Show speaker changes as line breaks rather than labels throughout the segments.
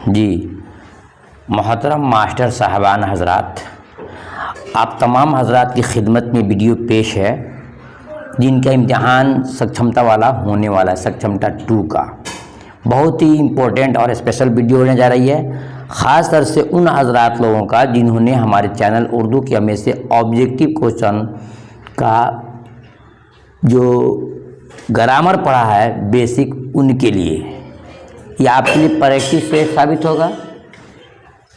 जी मोहतरम मास्टर साहबान हजरात, आप तमाम हजरात की खिदमत में वीडियो पेश है जिनका इम्तिहान सक्षमता वाला होने वाला है, सक्षमता 2 का। बहुत ही इम्पोर्टेंट और स्पेशल वीडियो होने जा रही है, ख़ास तौर से उन हजरात लोगों का जिन्होंने हमारे चैनल उर्दू के हमें से ऑब्जेक्टिव क्वेश्चन का जो ग्रामर पढ़ा है बेसिक, उनके लिए यह आपके लिए प्रैक्टिस से साबित होगा।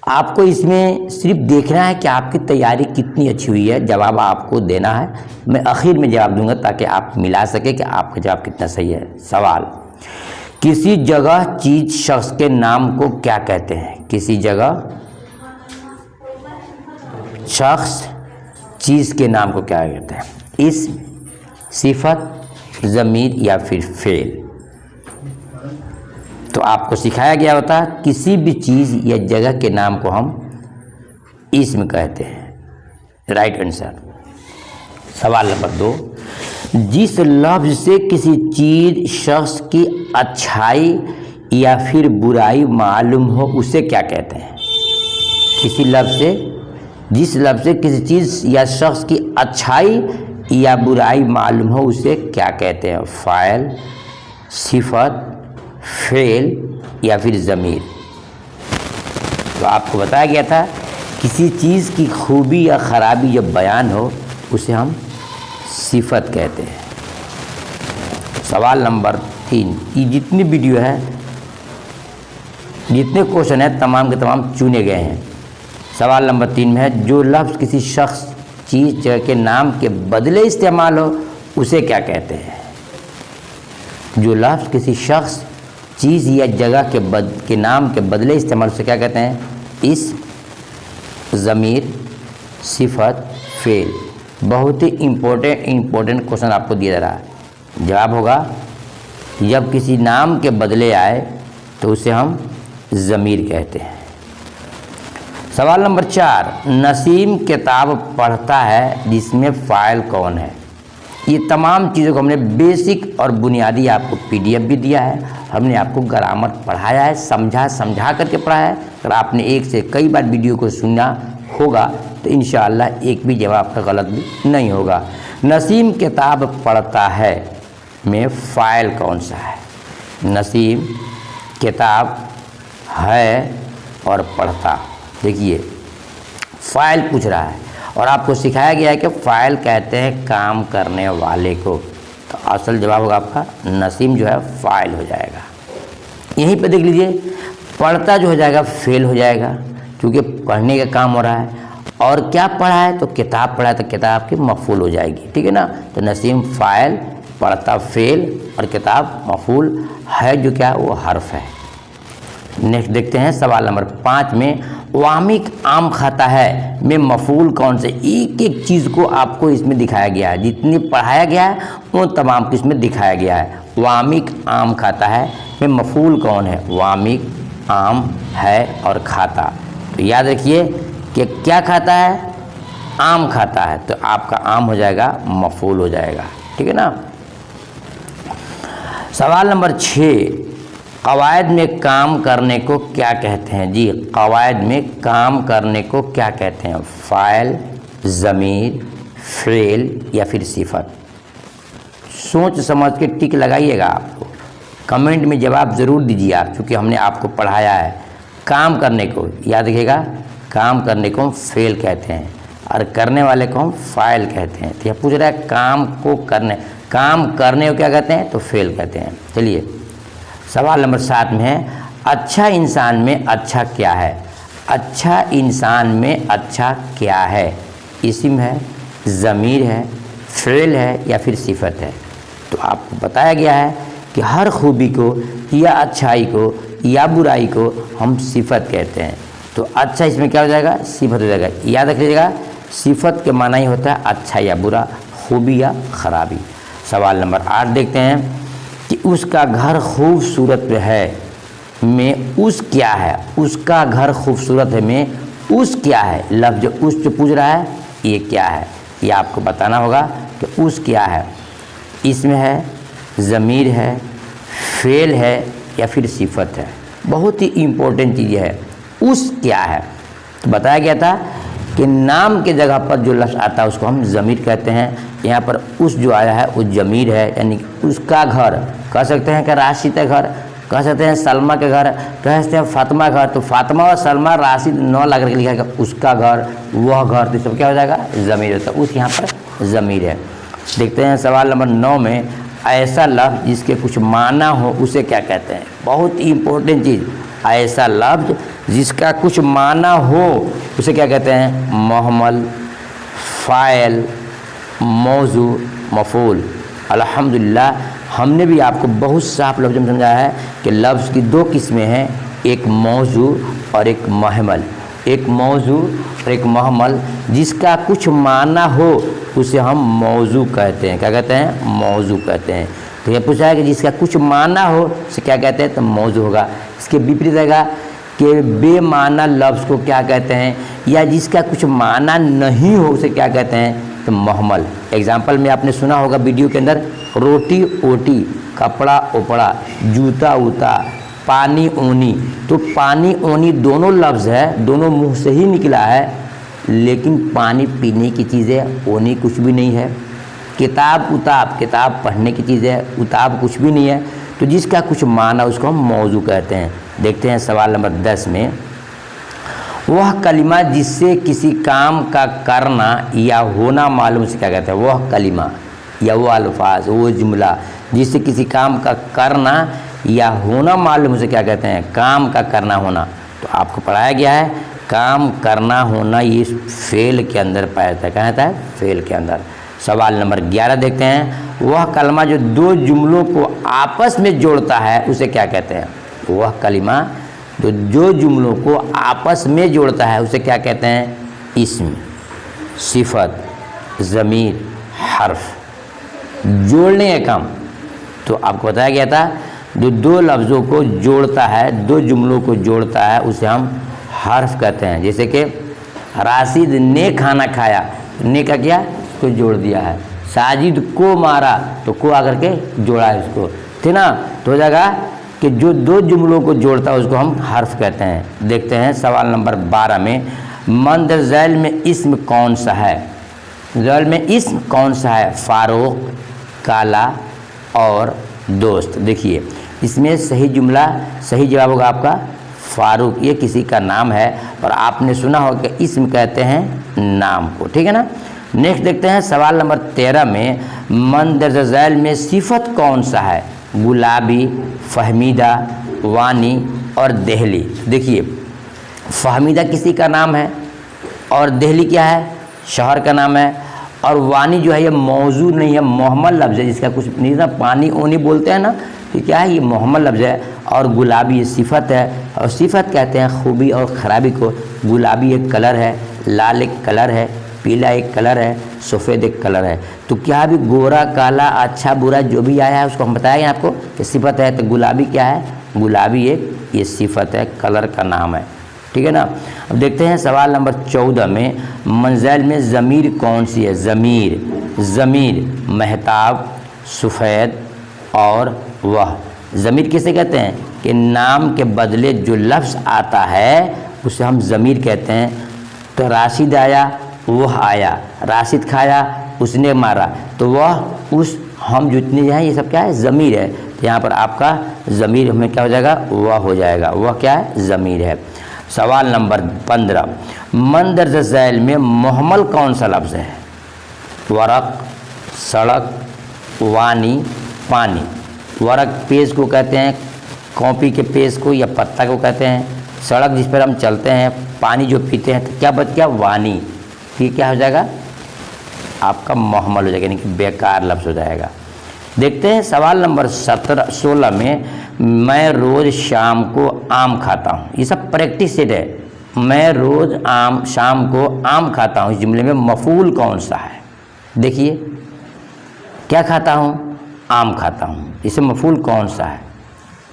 आपको इसमें सिर्फ देखना है कि आपकी तैयारी कितनी अच्छी हुई है, जवाब आपको देना है। मैं आखिर में जवाब दूंगा ताकि आप मिला सके कि आपका जवाब कितना सही है। सवाल, किसी जगह चीज शख्स के नाम को क्या कहते हैं? किसी जगह शख्स चीज के नाम को क्या कहते हैं? इस्म, सिफत, ज़मीर या फिर फेल। तो आपको सिखाया गया होता है किसी भी चीज़ या जगह के नाम को हम इस्म कहते हैं। Right answer. सवाल नंबर 2, जिस लफ्ज़ से किसी चीज़ शख्स की अच्छाई या फिर बुराई मालूम हो उसे क्या कहते हैं? किसी लफ्ज़ से, जिस लफ्ज़ से किसी चीज़ या शख्स की अच्छाई या बुराई मालूम हो उसे क्या कहते हैं? फ़ाइल, सिफत, फेल या फिर ज़मीर। तो आपको बताया गया था किसी चीज़ की खूबी या ख़राबी जब बयान हो उसे हम सिफत कहते हैं। सवाल नंबर 3, ये जितनी वीडियो है, जितने क्वेश्चन हैं तमाम के तमाम चुने गए हैं। सवाल नंबर 3 में है, जो लफ्ज़ किसी शख्स, चीज़, जगह के नाम के बदले इस्तेमाल हो उसे क्या कहते हैं? जो लफ्ज़ किसी शख्स, चीज़ या जगह के नाम के बदले इस्तेमाल से क्या कहते हैं? इस्म, ज़मीर, सिफत, फेल। बहुत ही इम्पोर्टेंट क्वेश्चन आपको दिया जा रहा है। जवाब होगा जब किसी नाम के बदले आए तो उसे हम ज़मीर कहते हैं। सवाल नंबर 4, नसीम किताब पढ़ता है जिसमें फ़ाइल कौन है? ये तमाम चीज़ों को हमने बेसिक और बुनियादी आपको PDF भी दिया है, हमने आपको ग्रामर पढ़ाया है, समझा करके पढ़ाया है। अगर आपने एक से कई बार वीडियो को सुना होगा तो इंशाअल्लाह एक भी जवाब आपका गलत भी नहीं होगा। नसीम किताब पढ़ता है में फ़ाइल कौन सा है? नसीम किताब है और पढ़ता, देखिए फ़ाइल पूछ रहा है और आपको सिखाया गया है कि फ़ाइल कहते हैं काम करने वाले को। तो असल जवाब होगा आपका नसीम जो है फ़ाइल हो जाएगा। यहीं पे देख लीजिए, पढ़ता जो हो जाएगा फेल हो जाएगा क्योंकि पढ़ने का काम हो रहा है। और क्या पढ़ा है? तो किताब पढ़ा है तो किताब की मफ़ूल हो जाएगी, ठीक है ना। तो नसीम फ़ाइल, पढ़ता फेल और किताब मफ़ूल है जो क्या वो हर्फ है। नेक्स्ट देखते हैं सवाल नंबर 5 में, वामिक आम खाता है में मफ़ूल कौन से? एक एक चीज़ को आपको इसमें दिखाया गया है, जितनी पढ़ाया गया है वो तमाम को इसमें दिखाया गया है। वामिक आम खाता है में मफ़ूल कौन है? वामिक आम है और खाता। तो याद रखिए कि क्या खाता है? आम खाता है, तो आपका आम हो जाएगा मफ़ूल हो जाएगा, ठीक है ना। सवाल नंबर 6, क़वायद में काम करने को क्या कहते हैं? जी क़वायद में काम करने को क्या कहते हैं? फ़ाइल, ज़मीर, फ़ेल या फिर सिफत। सोच समझ के टिक लगाइएगा। आपको कमेंट में जवाब ज़रूर दीजिए आप, क्योंकि हमने आपको पढ़ाया है। काम करने को याद रखिएगा, काम करने को हम फ़ेल कहते हैं और करने वाले को हम फ़ाइल कहते हैं। तो यह पूछ रहा है काम को करने, काम करने को क्या कहते हैं? तो फ़ेल कहते हैं। चलिए सवाल नंबर 7 में है, अच्छा इंसान में अच्छा क्या है? अच्छा इंसान में अच्छा क्या है? इस्म है, ज़मीर है, फ़ेल है या फिर सिफत है। तो आपको बताया गया है कि हर खूबी को या अच्छाई को या बुराई को हम सिफत कहते हैं। तो अच्छा इसमें क्या हो जाएगा? सिफत हो जाएगा। याद रखिएगा, सिफत के माना ही होता है अच्छा या बुरा, खूबी या ख़राबी। सवाल नंबर 8 देखते हैं कि उसका घर खूबसूरत है में उस क्या है? उसका घर खूबसूरत है में उस क्या है? लफ्ज़ उस जो पूछ रहा है ये क्या है? ये आपको बताना होगा कि उस क्या है। इसमें है, ज़मीर है, फ़ेल है या फिर सिफत है। बहुत ही इम्पोर्टेंट चीज़ है। उस क्या है, तो बताया गया था कि नाम के जगह पर जो लफ्ज़ आता है उसको हम ज़मीर कहते हैं। यहाँ पर उस जो आया है वो ज़मीर है, यानी उसका घर कह सकते हैं कि राशिद का घर, कह सकते हैं सलमा के घर, कह सकते हैं फातिमा घर। तो फातिमा और सलमा राशिद 9 लगा करके लिखा है, उसका घर, वह घर, तो सब क्या हो जाएगा, ज़मीर होता है। उस यहाँ पर ज़मीर है। देखते हैं सवाल नंबर 9 में, ऐसा लफ्ज़ जिसके कुछ माना हो उसे क्या कहते हैं। बहुत ही इम्पोर्टेंट चीज़, ऐसा लफ्ज़ जिसका कुछ माना हो उसे क्या कहते हैं, मोहम्मल, फ़ाइल, मौजू, मफ़ूल। अल्हम्दुलिल्लाह हमने भी आपको बहुत साफ लफ्ज़ में समझाया है कि लफ्ज़ की 2 किस्में हैं, एक मौजू और एक महमल। एक मौजू और एक महमल, जिसका कुछ माना हो उसे हम मौजू कहते हैं। क्या कहते हैं, मौजू कहते हैं। तो ये पूछा है कि जिसका कुछ माना हो उसे क्या कहते हैं, तो मौजू होगा। इसके विपरीत रहेगा कि बेमाना लफ्ज़ को क्या कहते हैं, या जिसका कुछ माना नहीं हो उसे क्या कहते हैं, तो महमल। एग्जाम्पल में आपने सुना होगा वीडियो के अंदर, रोटी ओटी, कपड़ा ओपड़ा, जूता उता, पानी ओनी। तो पानी ओनी दोनों लफ्ज़ है, दोनों मुंह से ही निकला है, लेकिन पानी पीने की चीज़ है, ओनी कुछ भी नहीं है। किताब उताब, किताब पढ़ने की चीज़ है, उताब कुछ भी नहीं है। तो जिसका कुछ माना उसको हम मौजू कहते हैं। देखते हैं सवाल नंबर 10 में, वह कलिमा जिससे किसी काम का करना या होना मालूम से क्या कहते हैं। वह कलिमा या वो अल्फाज, वो जुमला जिससे किसी काम का करना या होना मालूम से क्या कहते हैं, काम का करना होना। तो आपको पढ़ाया गया है काम करना होना ये फेल के अंदर पाया जाता है। कहाँ आता है, फेल के अंदर। सवाल नंबर 11 देखते हैं, वह कलिमा जो 2 जुमलों को आपस में जोड़ता है उसे क्या कहते हैं। वह कलिमा जो 2 जुमलों को आपस में जोड़ता है उसे क्या कहते हैं, इस्म, सिफत, ज़मीर, हर्फ। जोड़ने का काम, तो आपको बताया गया था जो 2 लफ्ज़ों को जोड़ता है, 2 जुमलों को जोड़ता है उसे हम हर्फ कहते हैं। जैसे कि राशिद ने खाना खाया, ने का क्या, उसको जोड़ दिया है। साजिद को मारा, तो को आकर के जोड़ा है उसको, ठीक ना। तो हो जाएगा कि जो 2 जुमलों को जोड़ता है उसको हम हर्फ कहते हैं। देखते हैं सवाल नंबर 12 में, मंद ज़ैल में इस्म कौन सा है। ज़ैल में इस्म कौन सा है, फ़ारूक, काला और दोस्त। देखिए इसमें सही जुमला, सही जवाब होगा आपका फ़ारूक। ये किसी का नाम है और आपने सुना होगा कि इस्म कहते हैं नाम को, ठीक है ना। नेक्स्ट देखते हैं सवाल नंबर 13 में, मंद ज़ैल में सिफत कौन सा है, गुलाबी, फहमीदा, वानी और दहली। देखिए फहमीदा किसी का नाम है और दहली क्या है, शहर का नाम है। और वानी जो है ये मौजूद नहीं है, मोहम्मल लफ्ज़ है, जिसका कुछ नहीं ना, पानी ओनी बोलते हैं ना, तो क्या है, ये मोहम्मल लफ्ज़ है। और गुलाबी ये सिफत है, और सिफत कहते हैं खूबी और ख़राबी को। गुलाबी एक कलर है, लाल एक कलर है, पीला एक कलर है, सफ़ेद एक कलर है। तो क्या भी गोरा काला अच्छा बुरा जो भी आया है उसको हम बताएंगे आपको कि सिफत है। तो गुलाबी क्या है, गुलाबी एक ये सिफत है, कलर का नाम है, ठीक है ना। अब देखते हैं सवाल नंबर 14 में, मंज़िल में ज़मीर कौन सी है। ज़मीर, ज़मीर महताब, सफ़ेद और वह। ज़मीर किसे कहते हैं कि नाम के बदले जो लफ्ज़ आता है उसे हम ज़मीर कहते हैं। तो राशिद आया, वह आया, राशिद खाया, उसने मारा, तो वह उस हम जितने हैं ये सब क्या है, ज़मीर है। तो यहाँ पर आपका ज़मीर हमें क्या हो जाएगा, वह हो जाएगा। वह क्या है, ज़मीर है। सवाल नंबर 15, मंद ज़ैल में मुहम्मल कौन सा लफ्ज़ है। वरक, सड़क, वानी, पानी। वरक पेज को कहते हैं, कॉपी के पेज को या पत्ता को कहते हैं। सड़क जिस पर हम चलते हैं, पानी जो पीते हैं, तो क्या बच गया, वानी। फिर क्या हो जाएगा आपका मुहम्मल हो जाएगा, यानी कि बेकार लफ्ज़ हो जाएगा। देखते हैं सवाल नंबर 16 में, मैं रोज़ शाम को आम खाता हूँ। ये सब प्रैक्टिस सेट है। मैं रोज़ शाम को आम खाता हूँ, इस जुमले में मफ़ूल कौन सा है। देखिए क्या खाता हूँ, आम खाता हूँ, इसे मफ़ूल कौन सा है।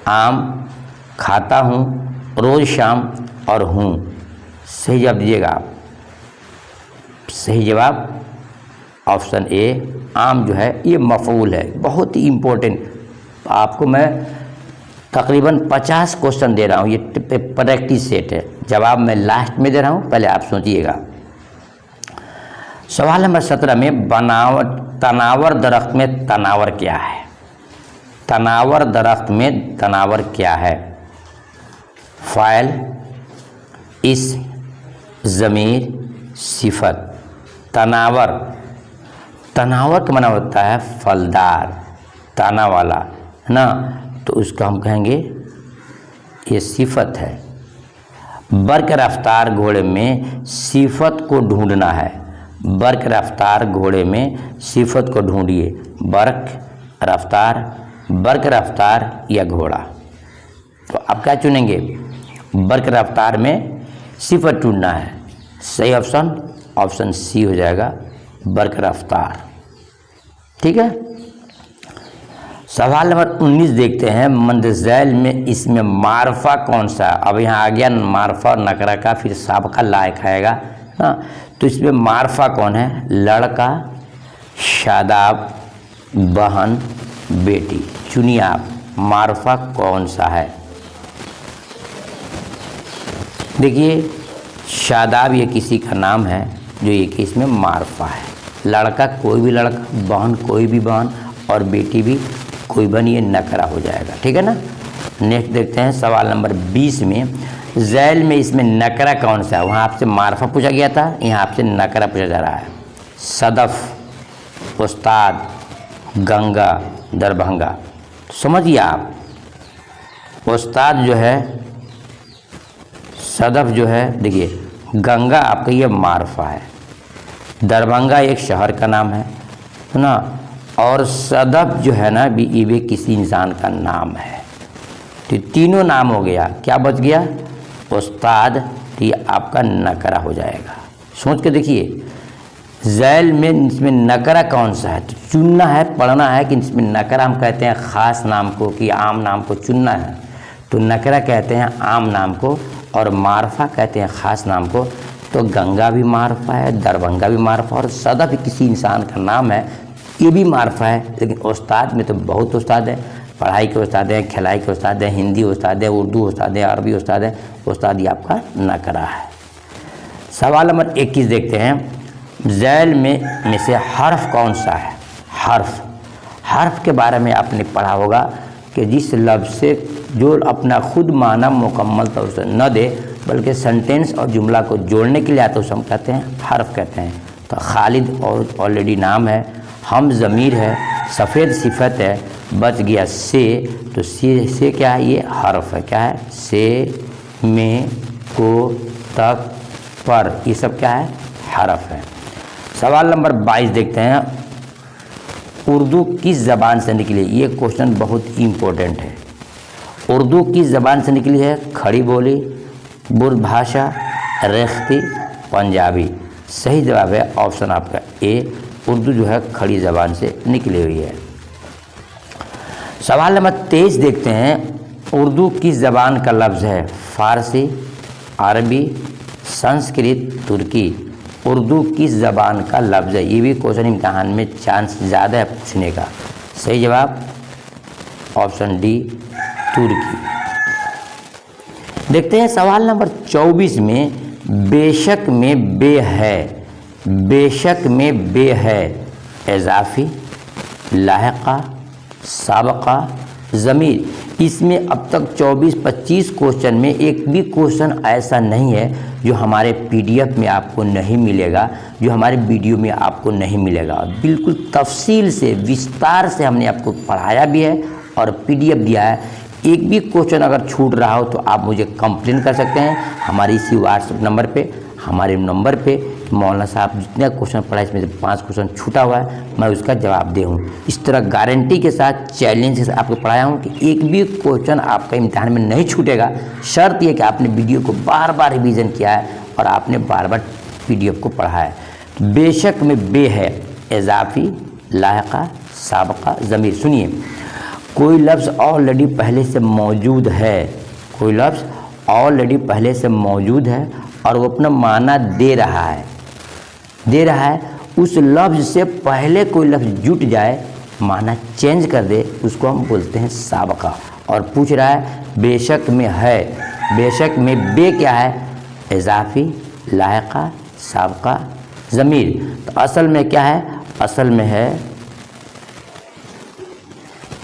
आम, खाता हूँ, रोज़ शाम और हूँ। सही जवाब दीजिएगा आप। सही जवाब ऑप्शन ए, आम जो है ये मफ़ऊल है। बहुत ही इम्पोर्टेंट, आपको मैं तकरीबन 50 क्वेश्चन दे रहा हूँ, ये प्रैक्टिस सेट है। जवाब मैं लास्ट में दे रहा हूँ, पहले आप सोचिएगा। सवाल नंबर 17 में तनावर दरख्त में तनावर क्या है? तनावर दरख्त में तनावर क्या है? फ़ाइल, इस्म, ज़मीर, सिफत। तनावर, तनावर का माना होता है फलदार, तना वाला, है ना, तो उसका हम कहेंगे ये सिफत है। बर्क रफ्तार घोड़े में सिफत को ढूंढना है। बर्क रफ्तार घोड़े में सिफत को ढूंढिए। बर्क रफ्तार या घोड़ा, तो आप क्या चुनेंगे? बर्क रफ्तार में सिफत ढूंढना है। सही ऑप्शन सी हो जाएगा, बर्क रफ्तार। ठीक है। सवाल नंबर 19 देखते हैं। मंदज़ैल में इसमें मारफा कौन सा? अब यहाँ आ गया मारफा और नकरा का, फिर साबका लायक आएगा ना, तो इसमें मारफा कौन है? लड़का, शादाब, बहन, बेटी। चुनिए आप, मारफा कौन सा है? देखिए, शादाब ये किसी का नाम है जो ये कि इसमें मारफा है। लड़का कोई भी लड़का, बहन कोई भी बहन, और बेटी भी कोई बहन, ये नकरा हो जाएगा। ठीक है ना। नेक्स्ट देखते हैं सवाल नंबर 20 में। ज़ैल में इसमें नकरा कौन सा है? वहाँ आपसे मारफा पूछा गया था, यहाँ आपसे नकरा पूछा जा रहा है। सदफ, उस्ताद, गंगा, दरभंगा। समझिए आप, उस्ताद जो है, सदफ जो है, देखिए गंगा आपका ये मारफा है, दरभंगा एक शहर का नाम है ना, और सदफ जो है ना ये भी किसी इंसान का नाम है। तो तीनों नाम हो गया, क्या बच गया? उस्ताद, तो ये आपका नकरा हो जाएगा। सोच के देखिए, ज़ैल में इसमें नकरा कौन सा है? तो चुनना है, पढ़ना है कि इसमें नकरा हम कहते हैं ख़ास नाम को कि आम नाम को चुनना है, तो नकरा कहते हैं आम नाम को और मारफा कहते हैं ख़ास नाम को। तो गंगा भी मारफा है, दरभंगा भी मारफा, और सदफ किसी इंसान का नाम है, ये भी मारफा है। लेकिन उस्ताद में तो बहुत उस्ताद हैं, पढ़ाई के उस्ताद हैं, खिलाई के उस्ताद हैं, हिंदी उस्ताद हैं, उर्दू उस्ताद हैं, अरबी उस्ताद हैं। उस्ताद ये आपका नकरा है। सवाल नंबर 21 देखते हैं। ज़ैल में से हर्फ कौन सा है? हर्फ के बारे में आपने पढ़ा होगा कि जिस लफ्ज़ से जो अपना खुद माना मुकम्मल तौर से न दे बल्कि सेंटेंस और जुमला को जोड़ने के लिए आता है, उसे हम कहते हैं हर्फ कहते हैं। तो खालिद और ऑलरेडी नाम है, हम ज़मीर है, सफ़ेद सिफत है, बच गया से, तो से क्या है? ये हर्फ है। क्या है? से, में, को, तक, पर, ये सब क्या है? हर्फ है। सवाल नंबर 22 देखते हैं। उर्दू किस ज़बान से निकली? ये क्वेश्चन बहुत इम्पोर्टेंट है। उर्दू किस ज़बान से निकली है? खड़ी बोली, बुर्द भाषा, रेख्ती, पंजाबी। सही जवाब है ऑप्शन आपका ए, उर्दू जो है खड़ी ज़बान से निकली हुई है। सवाल नंबर 23 देखते हैं। उर्दू किस ज़बान का लफ्ज़ है? फ़ारसी, अरबी, संस्कृत, तुर्की। उर्दू किस ज़बान का लफ्ज़ है? ये भी क्वेश्चन इम्तहान में चांस ज़्यादा है पूछने का। सही जवाब ऑप्शन डी, तुर्की। देखते हैं सवाल नंबर 24 में। बेशक में बे है, बेशक में बे है, इज़ाफ़ी, लाहिक़ा, साबक़ा, ज़मीर। इसमें अब तक 24-25 क्वेश्चन में एक भी क्वेश्चन ऐसा नहीं है जो हमारे PDF में आपको नहीं मिलेगा, जो हमारे वीडियो में आपको नहीं मिलेगा। बिल्कुल तफसील से, विस्तार से हमने आपको पढ़ाया भी है और PDF दिया है। एक भी क्वेश्चन अगर छूट रहा हो तो आप मुझे कंप्लेन कर सकते हैं हमारे इसी व्हाट्सएप नंबर पे, हमारे नंबर पे। मौलाना साहब जितने क्वेश्चन पढ़ा इसमें से 5 क्वेश्चन छूटा हुआ है, मैं उसका जवाब दे हूँ। इस तरह गारंटी के साथ, चैलेंज के साथ आपको पढ़ाया हूँ कि एक भी क्वेश्चन आपका इम्तिहान में नहीं छूटेगा। शर्त यह कि आपने वीडियो को बार बार रिवीजन किया है और आपने बार बार PDF को पढ़ा है। बेशक में बे है, इज़ाफ़ी, लाहिक़ा, साबक़ा, ज़मीर। सुनिए, कोई लफ्ज़ ऑलरेडी पहले से मौजूद है, कोई लफ्ज़ ऑलरेडी पहले से मौजूद है और वो अपना माना दे रहा है, उस लफ्ज़ से पहले कोई लफ्ज़ जुट जाए, माना चेंज कर दे, उसको हम बोलते हैं साबक़ा। और पूछ रहा है बेशक में है, बेशक में बे क्या है? इजाफी, लायका, साबका, ज़मीर। तो असल में क्या है? असल में है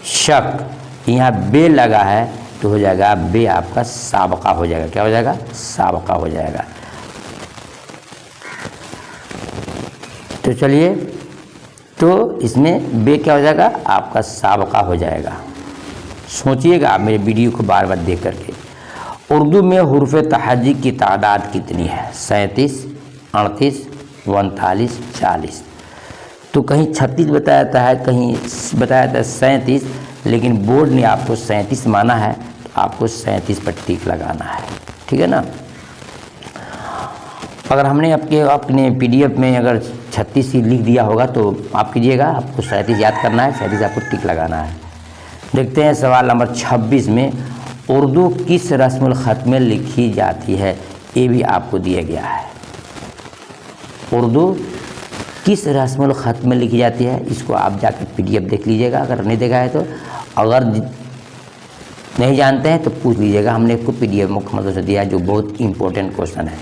शक। यहाँ बे लगा है तो हो जाएगा बे आपका साबका हो जाएगा। क्या हो जाएगा? साबका हो जाएगा। तो चलिए, तो इसमें बे क्या हो जाएगा? आपका साबका हो जाएगा। सोचिएगा आप मेरे वीडियो को बार बार देख करके। उर्दू में हुरूफ तहज्जुद की तादाद कितनी है? 37, 38, 39, 40। तो कहीं 36 बताया जाता है, कहीं बताया जाता है 37, लेकिन बोर्ड ने आपको 37 माना है, तो आपको 37 पर टिक लगाना है। ठीक है ना? अगर हमने अपने PDF में अगर 36 ही लिख दिया होगा तो आप कीजिएगा, आपको 37 याद करना है, 37 आपको टिक लगाना है। देखते हैं सवाल नंबर 26 में, उर्दू किस रस्मुल ख़त में लिखी जाती है? ये भी आपको दिया गया है। उर्दू किस रस्मुल ख़त में लिखी जाती है? इसको आप जाकर PDF देख लीजिएगा, अगर नहीं देखा है तो। अगर नहीं जानते हैं तो पूछ लीजिएगा, हमने इसको PDF मुख्य मतलब से दिया है, जो बहुत इम्पोर्टेंट क्वेश्चन है।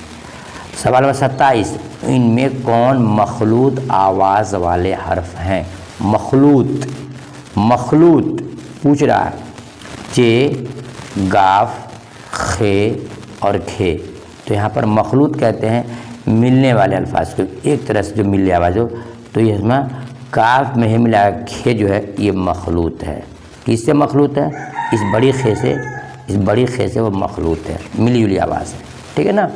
सवाल नंबर 27, इनमें कौन मखलूत आवाज़ वाले हर्फ हैं? मखलूत, मखलूत पूछ रहा है। चे, गाफ, खे और खे। तो यहाँ पर मखलूत कहते हैं मिलने वाले अल्फाज को, एक तरह से जो मिलने आवाज़ हो। तो ये इसमें काफ में ही मिला, खे जो है ये मखलूत है। किससे मखलूत है? इस बड़ी खे से, इस बड़ी खे से वो मखलूत है, मिली जुली आवाज़ है। ठीक है ना?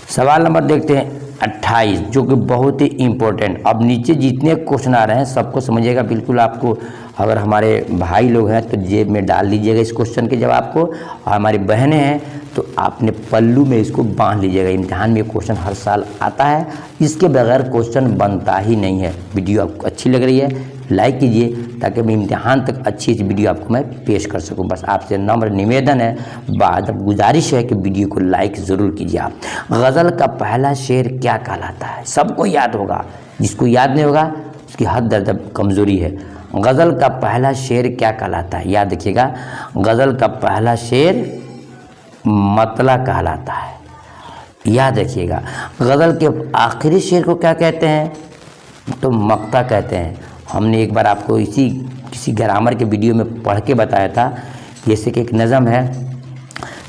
सवाल नंबर देखते हैं 28, जो कि बहुत ही इम्पोर्टेंट। अब नीचे जितने क्वेश्चन आ रहे हैं सबको समझिएगा बिल्कुल। आपको अगर हमारे भाई लोग हैं तो जेब में डाल लीजिएगा इस क्वेश्चन के जवाब को, और हमारी बहनें हैं तो आपने पल्लू में इसको बांध लीजिएगा। इम्तिहान में क्वेश्चन हर साल आता है, इसके बगैर क्वेश्चन बनता ही नहीं है। वीडियो आपको अच्छी लग रही है लाइक कीजिए, ताकि मैं इम्तिहान तक अच्छी वीडियो आपको मैं पेश कर सकूं। बस आपसे नम्र निवेदन है, बाद गुजारिश है कि वीडियो को लाइक ज़रूर कीजिए आप। गज़ल का पहला शेर क्या कहलाता है? सबको याद होगा, जिसको याद नहीं होगा उसकी हद दर्द कमज़ोरी है। गज़ल का पहला शेर क्या कहलाता है? याद रखिएगा, गज़ल का पहला शेर मतला कहलाता है। याद रखिएगा। गज़ल के आखिरी शेर को क्या कहते हैं? तो मक्ता कहते हैं। हमने एक बार आपको किसी ग्रामर के वीडियो में पढ़ के बताया था। जैसे कि एक नज़म है,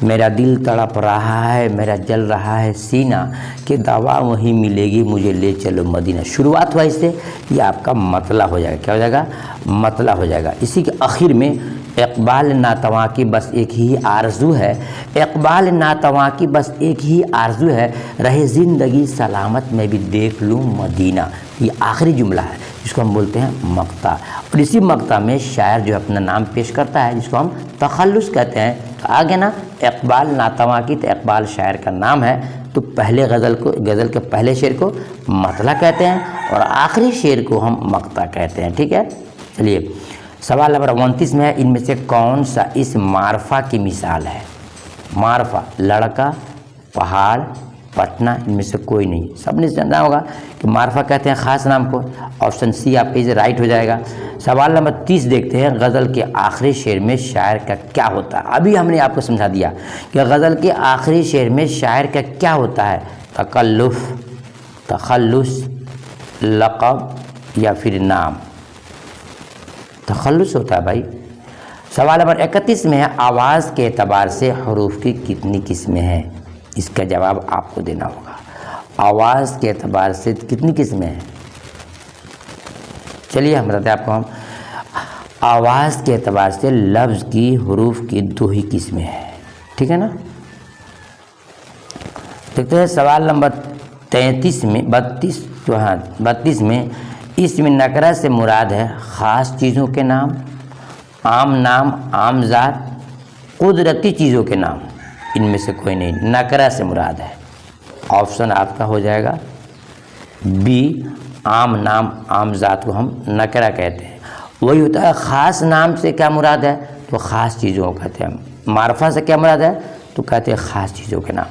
मेरा दिल तड़प रहा है, मेरा जल रहा है सीना, कि दवा वहीं मिलेगी मुझे ले चलो मदीना। शुरुआत हुआ इससे, ये आपका मतला हो जाएगा। क्या हो जाएगा? मतला हो जाएगा। इसी के आखिर में इकबाल नातवा की बस एक ही आरज़ू है, इकबाल नातवा की बस एक ही आरज़ू है, रहे ज़िंदगी सलामत में भी देख लूँ मदीना। ये आखिरी जुमला है जिसको हम बोलते हैं मक्ता। और इसी मक्ता में शायर जो अपना नाम पेश करता है, जिसको हम तखल्लुस कहते हैं। तो आगे ना इकबाल नातवा की, तो इकबाल शायर का नाम है। तो पहले गज़ल के पहले शेर को मतला कहते हैं और आखिरी शेर को हम मक्ता कहते हैं। ठीक है, चलिए सवाल नंबर 29 में है, इनमें से कौन सा इस मारफा की मिसाल है? मारफा, लड़का, पहाड़, पटना, इनमें से कोई नहीं। सबने जाना होगा कि मारफा कहते हैं ख़ास नाम को। ऑप्शन सी आपका इसे राइट हो जाएगा। सवाल नंबर 30 देखते हैं, गज़ल के आखिरी शेर में शायर का क्या होता है? अभी हमने आपको समझा दिया कि गज़ल के आखिरी शेर में शायर का क्या होता है। तकल्लुफ़, तखल्लुस, लक़ब या फिर नाम। तखल्लुस होता है भाई। सवाल नंबर 31 में है, आवाज़ के एतबार से हरूफ की कितनी किस्में हैं? इसका जवाब आपको देना होगा। आवाज़ के एतबार से कितनी किस्में हैं? चलिए हम बताते हैं आपको। हम आवाज़ के एतबार से लफ्ज़ की, हरूफ की 2 ही किस्में हैं। ठीक है ना? देखते हैं सवाल नंबर 32 में 32 में, इसमें नकरा से मुराद है ख़ास चीज़ों के नाम, आम नाम, आम ज़ात, कुदरती चीज़ों के नाम। इनमें से कोई नहीं, नकरा से मुराद है। ऑप्शन आपका हो जाएगा बी, आम नाम, आम ज़ात को हम नकरा कहते हैं। वही होता है ख़ास नाम से क्या मुराद है? तो ख़ास चीज़ों को कहते हैं। मारफा से क्या मुराद है? तो कहते हैं ख़ास चीज़ों के नाम।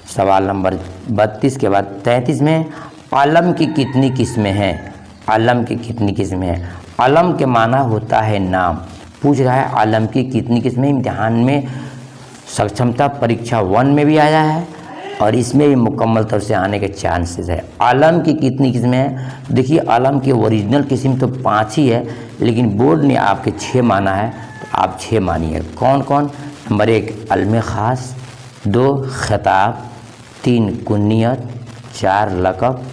सवाल नंबर 32 के बाद 33 में, अलम की कितनी किस्में हैं? अलम की कितनी किस्में हैं? अलम के माना होता है नाम। पूछ रहा है आलम की कितनी किस्में। इम्तिहान में सक्षमता परीक्षा 1 में भी आया है और इसमें भी मुकम्मल तौर से आने के चांसेस है। आलम की कितनी किस्में हैं? देखिए आलम की ओरिजिनल किस्म तो 5 ही है, लेकिन बोर्ड ने आपके 6 माना है, तो आप 6 मानिए। कौन कौन? नंबर 1 अलम ख़ास, 2 खिताब, 3 कुन्नियत, 4 लक़ब,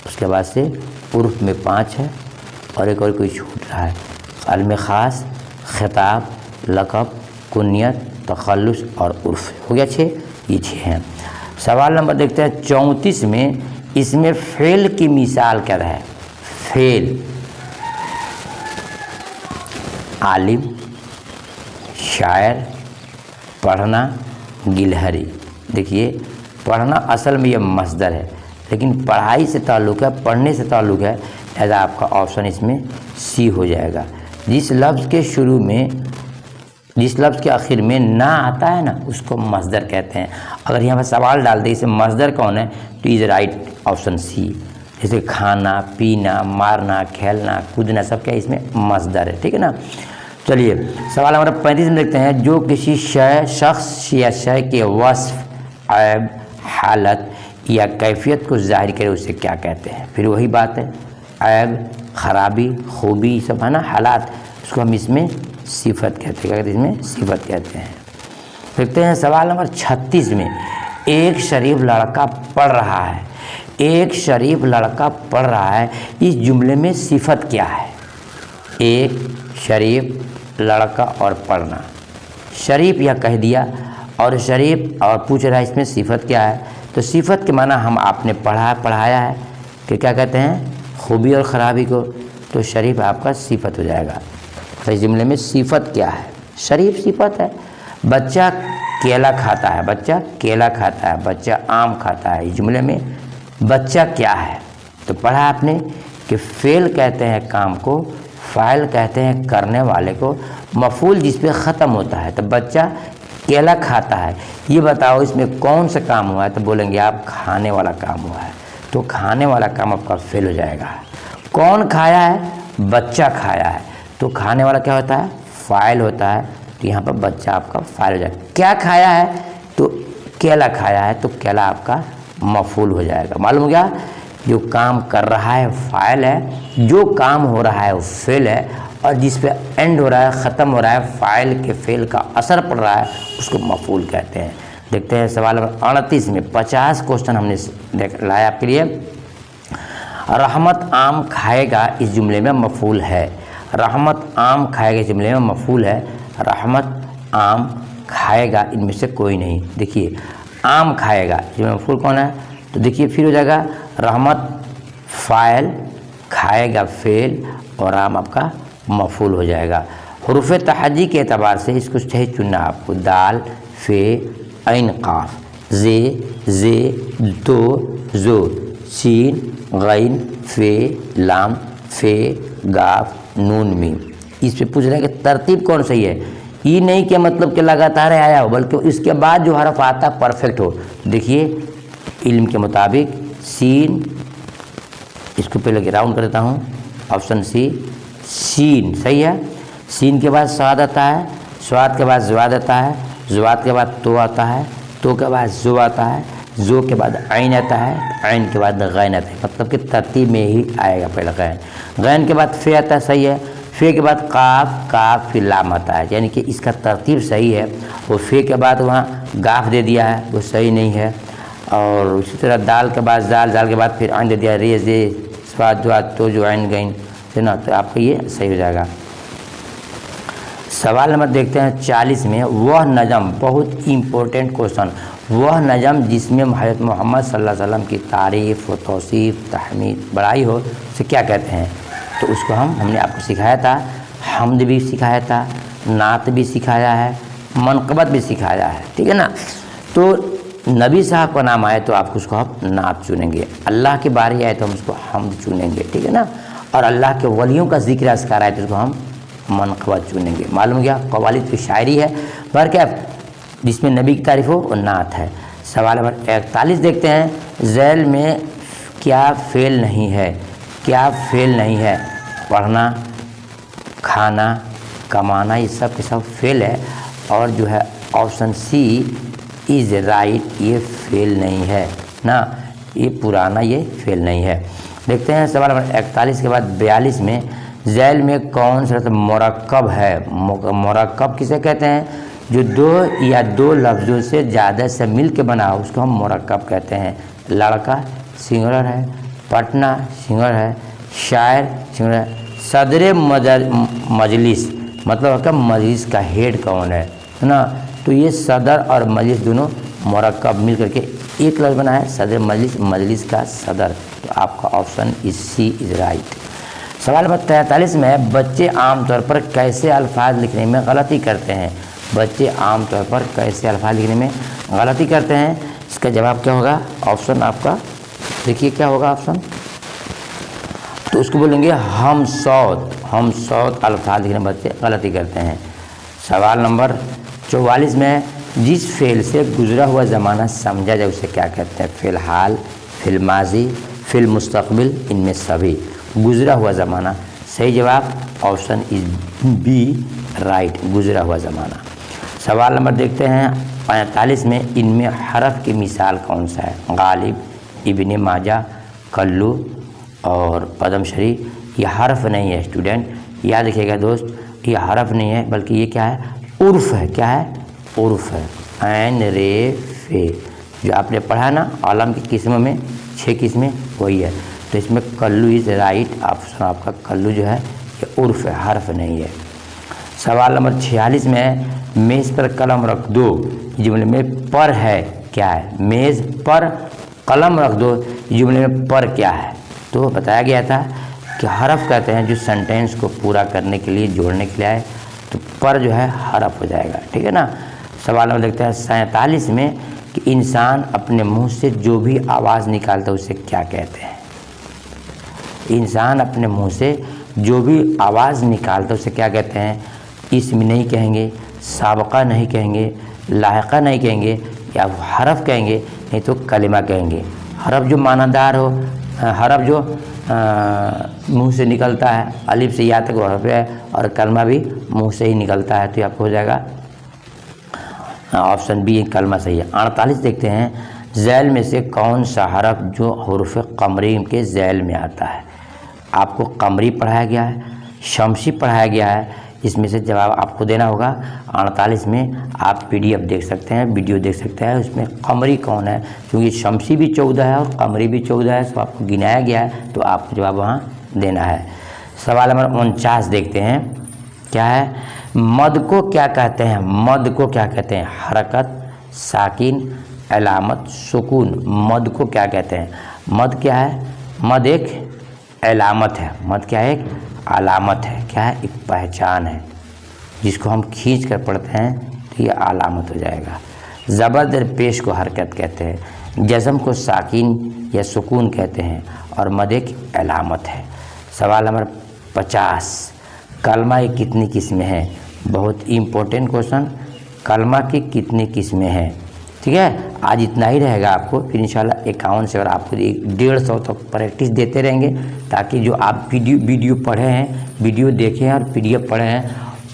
उसके बाद से उर्फ़ में 5 है और एक और कोई छूट रहा है। अलम ख़ास, खिताब, लक़ब, कुन्नियत, तखल्लुस और उर्फ़, हो गया 6। ये 6 हैं। सवाल नंबर देखते हैं 34 में। इसमें फ़ेल की मिसाल क्या है? फ़ेल आलिम, शायर, पढ़ना, गिलहरी। देखिए पढ़ना असल में ये मस्दर है, लेकिन पढ़ाई से ताल्लुक़ है, पढ़ने से ताल्लुक़ है, लिहाजा आपका ऑप्शन इसमें सी हो जाएगा। जिस लफ्ज़ के शुरू में, जिस लफ्ज़ के आखिर में ना आता है ना, उसको मस्दर कहते हैं। अगर यहाँ पर सवाल डाल दे इसमें मस्दर कौन है, तो इज़ राइट ऑप्शन सी। जैसे खाना, पीना, मारना, खेलना, कूदना, सब क्या इसमें मस्दर है, ठीक है ना। चलिए सवाल नंबर 35 में देखते हैं। जो किसी शय, शख्स या शय के वस्फ, ऐब, हालत या कैफियत को ज़ाहिर करे उसे क्या कहते हैं? फिर वही बात है, ऐब, ख़राबी, खूबी, सब है ना, हालात, उसको हम इसमें सिफत कहते हैं। क्या कहते हैं? इसमें सिफत कहते हैं। देखते हैं सवाल नंबर 36 में। एक शरीफ लड़का पढ़ रहा है, एक शरीफ लड़का पढ़ रहा है, इस जुमले में सिफत क्या है? एक शरीफ लड़का और पढ़ना, शरीफ या कह दिया और शरीफ और पूछ रहा है इसमें सिफत क्या है। तो सिफत के माना हम आपने पढ़ाया है कि क्या कहते हैं? खूबी और ख़राबी को, तो शरीफ आपका सिफत हो जाएगा। तो इस जुमले में सिफत क्या है? शरीफ सिफत है। बच्चा केला खाता है, बच्चा केला खाता है, बच्चा आम खाता है, इस जुमले में बच्चा क्या है? तो पढ़ा आपने कि फ़ेल कहते हैं काम को, फ़ाइल कहते हैं करने वाले को, मफ़ूल जिस पे ख़त्म होता है। तो बच्चा केला खाता है, ये बताओ इसमें कौन सा काम हुआ है? तो बोलेंगे आप खाने वाला काम हुआ है, तो खाने वाला काम आपका फ़ेल हो जाएगा। कौन खाया है? बच्चा खाया है, तो खाने वाला क्या होता है? फ़ाइल होता है, तो यहाँ पर बच्चा आपका फ़ाइल हो जाएगा। क्या खाया है? तो केला खाया है, तो केला आपका मफ़ूल हो जाएगा। मालूम हो गया? जो काम कर रहा है फ़ाइल है, जो काम हो रहा है वो फ़ेल है, और जिस पे एंड हो रहा है, ख़त्म हो रहा है, फ़ाइल के फ़ेल का असर पड़ रहा है, उसको मफ़ूल कहते हैं। देखते हैं सवाल नंबर 38 में। 50 क्वेश्चन हमने लाया आपके लिए। रहमत आम खाएगा इस जुमले में मफ़ूल है। रहमत आम खाएगा इस जुमले में मफ़ूल है। रहमत आम खाएगा, इनमें से कोई नहीं। देखिए आम खाएगा, इसमें मफ़ूल कौन है? तो देखिए फिर हो जाएगा रहमत फ़ाइल, खाएगा फ़ेल, और आम आपका मफ़ूल हो जाएगा। हुरूफ़ तहज्जी के एतबार से इसको सही चुनना आपको। दाल, फ़े, ऐन, क़ाफ़, जे, दो, ज़ो, सीन, गैन, फ़े, लाम, फ़े, गाफ, नून, मीम। इस पे पूछ रहा है कि तरतीब कौन सही है। ये नहीं कि मतलब कि लगातार आया हो, बल्कि इसके बाद जो हरफ आता परफेक्ट हो। देखिए इल्म के मुताबिक सीन, इसको पहले राउंड कर देता हूँ, ऑप्शन सी सीन सही है। सीन के बाद स्वाद आता है, स्वाद के बाद ज़वाद आता है, ज़वाद के बाद तो आता है, तो के बाद जो आता है, जो के बाद ऐन आता है, ऐन के बाद गैन आता है। मतलब कि तरतीब में ही आएगा पहले गैन, गैन के बाद फ़े आता है, सही है। फ़े के बाद काफ, काफ फिर लाम आता है, यानी कि इसका तरतीब सही है। और फ़े के बाद वहाँ गाफ दे दिया है, वो सही नहीं है। और उसी तरह दाल के बाद दाल, दाल के बाद फिर ऐन दे दिया, रेज़ दे, स्वाद जो तो जो ऐन गैन है ना, तो आपका ये सही हो जाएगा। सवाल नंबर देखते हैं 40 में। वह नज़म, बहुत इम्पोर्टेंट क्वेश्चन, वह नज़म जिसमें हज़रत मोहम्मद सल्लल्लाहु अलैहि वसल्लम की तारीफ़ व तौसीफ़, तहमीद, बड़ाई हो, उसे क्या कहते हैं? तो उसको हमने आपको सिखाया था, हम्द भी सिखाया था, नात भी सिखाया है, मनक़बत भी सिखाया है, ठीक है ना। तो नबी साहब का नाम आए तो आपको उसको हम नात चुनेंगे, अल्लाह की बारी आए तो हम उसको हम्द चुनेंगे, ठीक है ना। और अल्लाह के वलियों का ज़िक्र अस्कार आए तो उसको हम मनक़बत चुनेंगे। मालूम गया? कवालिद की शायरी है पर क्या जिसमें नबी की तारीफ़ हो और नात है। सवाल नंबर 41 देखते हैं। ज़ैल में क्या फ़ेल नहीं है? क्या फ़ेल नहीं है? पढ़ना, खाना, कमाना, ये सब के सब फेल है। और जो है ऑप्शन सी इज़ राइट, ये फेल नहीं है ना, ये पुराना, ये फेल नहीं है। देखते हैं सवाल नंबर 41 के बाद 42 में, झैल में कौन सा मुरक्कब है? मुरक्कब किसे कहते हैं? जो दो या दो लफ्ज़ों से ज़्यादा से मिल के बना हो उसको हम मुरक्कब कहते हैं। लड़का सिंगुलर है, पटना सिंगुलर है, शायर सिंगुलर है, सदर मजलिस मतलब का मजलिस का हेड कौन है ना। तो ये सदर और मजलिस दोनों मुरक्कब मिल करके एक लफ्ज़ बना है, सदर मजलिस, मजलिस का सदर। तो आपका option is C is right. सवाल नंबर 43 में, बच्चे आमतौर पर कैसे अल्फाज लिखने में गलती करते हैं? बच्चे आमतौर पर कैसे अल्फाज लिखने में गलती करते हैं? इसका जवाब क्या होगा? ऑप्शन आपका देखिए क्या होगा ऑप्शन। तो उसको बोलेंगे हम सौत अल्फाज लिखने में बच्चे गलती करते हैं। सवाल नंबर 44 में, जिस फेल से गुजरा हुआ ज़माना समझा जाए उसे क्या कहते हैं? फ़िलहाल, फ़िलमाजी, फ़िल मुस्तक़बिल, इनमें सभी। गुजरा हुआ ज़माना, सही जवाब ऑप्शन इज बी राइट, गुजरा हुआ ज़माना। सवाल नंबर देखते हैं 45 में, इनमें हरफ की मिसाल कौन सा है? गालिब, इब्ने माजा, कल्लू और पदमश्री। ये हरफ नहीं है स्टूडेंट, याद रखिएगा दोस्त, ये हरफ नहीं है बल्कि ये क्या है? उर्फ है। क्या है? उर्फ है। ऐन रे फे जो आपने पढ़ा ना आलम की किस्मों में 6 किस्में वही है। तो इसमें कल्लू इज़ राइट ऑप्शन आपका, कल्लू जो है ये उर्फ है, हर्फ नहीं है। सवाल नंबर 46 में, मेज़ पर कलम रख दो जुमले में पर है क्या है? मेज़ पर कलम रख दो जुमले में पर क्या है? तो बताया गया था कि हरफ कहते हैं जो सेंटेंस को पूरा करने के लिए, जोड़ने के लिए आए, तो पर जो है हरफ हो जाएगा, ठीक है ना। सवाल नंबर देखते हैं 47 में, कि इंसान अपने मुंह से जो भी आवाज़ निकालता है उसे क्या कहते हैं? इंसान अपने मुंह से जो भी आवाज़ निकालता है उसे क्या कहते हैं? इसम नहीं कहेंगे, साबका नहीं कहेंगे, लाहिका नहीं कहेंगे, या हरफ कहेंगे, नहीं तो कलिमा कहेंगे। हरफ जो मानादार हो, हरफ जो मुंह से निकलता है, अलिफ से या तक वो हरफ है, और कलमा भी मुंह से ही निकलता है, तो आपको हो जाएगा ऑप्शन बी कलमा सही है। 48 देखते हैं, झैल में से कौन सा हरफ जो हुरूफ कमरी के झैल में आता है? आपको कमरी पढ़ाया गया है, शमसी पढ़ाया गया है, इसमें से जवाब आपको देना होगा। 48 में आप PDF देख सकते हैं, वीडियो देख सकते हैं, उसमें कमरी कौन है, क्योंकि शमसी भी 14 है और कमरी भी 14 है, तो आपको गिनाया गया है, तो आपको जवाब वहाँ देना है। सवाल नंबर 49 देखते हैं, क्या है? मद को क्या कहते हैं? मद को क्या कहते हैं? हरकत, साकिन, अलामत, सुकून। मद को क्या कहते हैं? मद क्या है? मद एक अलामत है। मद क्या है? एक अलामत है। क्या है? एक पहचान है, जिसको हम खींच कर पढ़ते हैं तो ये अलामत हो जाएगा। ज़बर पेश को हरकत कहते हैं, जज़म को साकिन या सुकून कहते हैं, और मद एक अलामत है। सवाल नंबर 50, कलमा की कितनी किस्में हैं? बहुत इम्पोर्टेंट क्वेश्चन, कलमा की कितनी किस्में हैं? ठीक है, आज इतना ही रहेगा आपको, फिर इंशाल्लाह 51 से और आपको 150 तक प्रैक्टिस देते रहेंगे, ताकि जो आप वीडियो पढ़े हैं, वीडियो देखे हैं और PDF पढ़े हैं,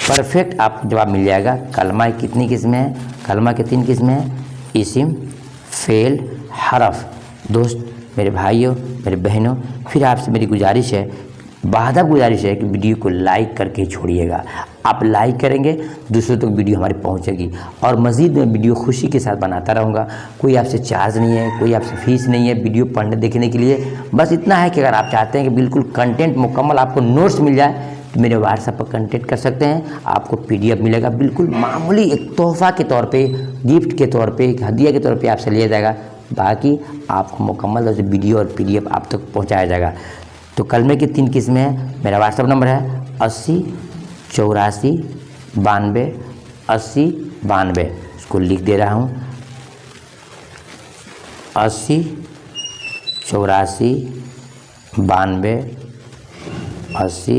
परफेक्ट आपको जवाब मिल जाएगा। कलमा की कितनी किस्में हैं? कलमा की 3 किस्में हैं, इस्म, फेल, हरफ। दोस्त, मेरे भाइयों, मेरे बहनों, फिर आपसे मेरी गुजारिश है, बादब गुजारिश है कि वीडियो को लाइक करके छोड़िएगा। आप लाइक करेंगे दूसरों तक वीडियो हमारी पहुंचेगी, और मज़ीद मैं वीडियो खुशी के साथ बनाता रहूँगा। कोई आपसे चार्ज नहीं है, कोई आपसे फीस नहीं है वीडियो पढ़ने देखने के लिए। बस इतना है कि अगर आप चाहते हैं कि बिल्कुल कंटेंट मुकम्मल आपको नोट्स मिल जाए, तो मेरे व्हाट्सएप पर कंटेक्ट कर सकते हैं। आपको PDF मिलेगा, बिल्कुल मामूली एक तोहफ़ा के तौर पे, गिफ्ट के तौर पे, एक हदिया के तौर पे आपसे लिया जाएगा। बाकी आपको मुकम्मल वीडियो और PDF आप तक पहुँचाया जाएगा। तो कलमे की 3 किस्में हैं। मेरा व्हाट्सएप नंबर है 80 84 92 80 92। इसको लिख दे रहा हूँ, 80 84 92 80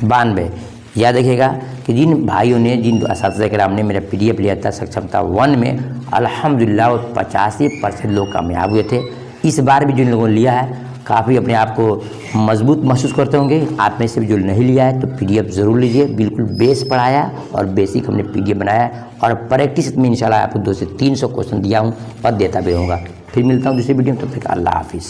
92। याद रखिएगा कि जिन भाइयों ने, जिन असातिज़ा किराम ने मेरा PDF लिया था सक्षमता 1 में, अल्हम्दुलिल्लाह 85% लोग कामयाब हुए थे। इस बार भी जिन लोगों ने लिया है काफ़ी अपने आप को मजबूत महसूस करते होंगे। आप में से जो नहीं लिया है तो PDF ज़रूर लीजिए। बिल्कुल बेस पढ़ाया और बेसिक हमने PDF बनाया और प्रैक्टिस में इंशाल्लाह आपको 200 से 300 क्वेश्चन दिया हूँ और देता भी होगा। फिर मिलता हूँ दूसरी वीडियो में, तब तक अल्लाह हाफिज़।